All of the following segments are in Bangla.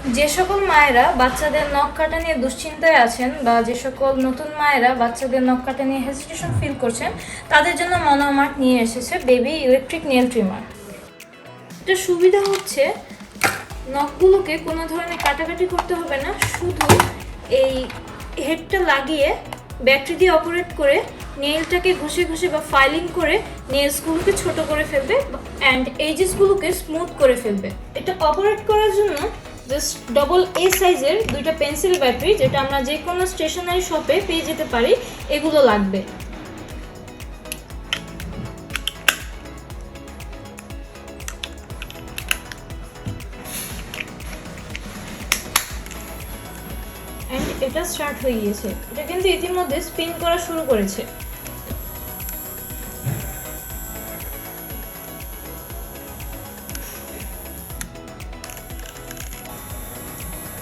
যে সকল মায়েরা বাচ্চাদের নখ কাটা নিয়ে দুশ্চিন্তায় আছেন বা যে সকল নতুন মায়েরা বাচ্চাদের নখ কাটা নিয়ে হেজিটেশন ফিল করছেন তাদের জন্য মনোমার্ট নিয়ে এসেছে বেবি ইলেকট্রিক নেল ট্রিমার। এটা সুবিধা হচ্ছে নখগুলোকে কোনো ধরনের কাটাকাটি করতে হবে না, শুধু এই হেডটা লাগিয়ে ব্যাটারি দিয়ে অপারেট করে নেইলটাকে ঘষে ঘষে বা ফাইলিং করে নেইলসগুলোকে ছোট করে ফেলবে অ্যান্ড এজেসগুলোকে স্মুথ করে ফেলবে। এটা অপারেট করার জন্য জাস্ট ডবল এ সাইজের দুইটা পেন্সিল ব্যাটারি, যেটা আমরা যে কোনো স্টেশনারি শপে পেয়ে যেতে পারি, এগুলো লাগবে। এটা স্টার্ট হয়ে গিয়েছে, এটা কিন্তু ইতিমধ্যে স্পিন করা শুরু করেছে।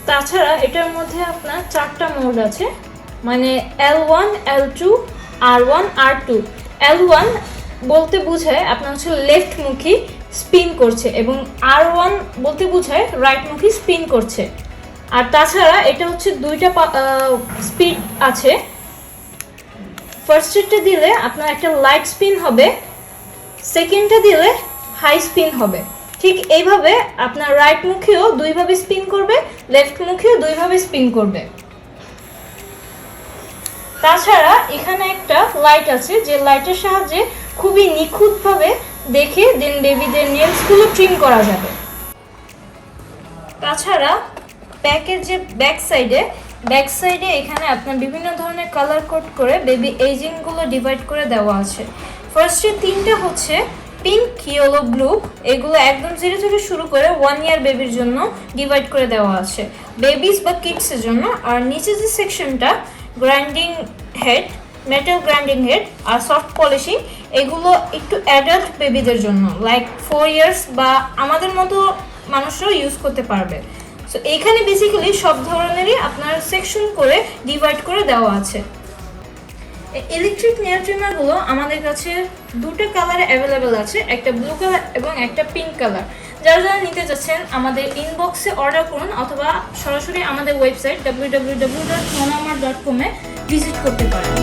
তাছাড়া এটার মধ্যে আপনার 4টা মোড আছে, মানে L1, L2, R1, R2। L1 বলতে বোঝায় আপনার হচ্ছে লেফট মুখী স্পিন করছে এবং R1 বলতে বোঝায় রাইট মুখী স্পিন করছে। আর তাছাড়া এটা হচ্ছে দুইটা স্পিড আছে। ফার্স্টটা দিলে আপনার একটা লাইট স্পিন হবে, সেকেন্ডটা দিলে হাই স্পিন হবে। ঠিক এইভাবে আপনার রাইট মুখেও দুইভাবে স্পিন করবে, লেফট মুখেও দুইভাবে স্পিন করবে। তাছাড়া এখানে একটা লাইট আছে, যে লাইটের সাহায্যে খুবই নিখুঁতভাবে দেখে দেন বেবিদের নেলসগুলো ট্রিম করা যাবে। তাছাড়া প্যাকের যে ব্যাক সাইডে এখানে আপনার বিভিন্ন ধরনের কালার কোড করে বেবি এজিংগুলো ডিভাইড করে দেওয়া আছে। ফার্স্টে 3টে হচ্ছে পিঙ্ক, ইয়েলো, ব্লু, এগুলো একদম 0 থেকে শুরু করে 1 ইয়ার বেবির জন্য ডিভাইড করে দেওয়া আছে, বেবিস বা কিডসের জন্য। আর নিচে যে সেকশনটা grinding head, metal grinding head আর সফট পলিশিং, এগুলো একটু অ্যাডাল্ট বেবিদের জন্য, লাইক 4 ইয়ার্স বা আমাদের মতো মানুষরাও ইউজ করতে পারবে। সো এইখানে বেসিক্যালি সব ধরনেরই আপনার সেকশন করে ডিভাইড করে দেওয়া আছে। ইলেকট্রিক নেল ট্রিমারগুলো আমাদের কাছে 2টা কালারে অ্যাভেলেবেল আছে, একটা ব্লু কালার এবং একটা পিঙ্ক কালার। যারা যারা নিতে যাচ্ছেন আমাদের ইনবক্সে অর্ডার করুন অথবা সরাসরি আমাদের ওয়েবসাইট www.monowamart.com-এ ভিজিট করতে পারেন।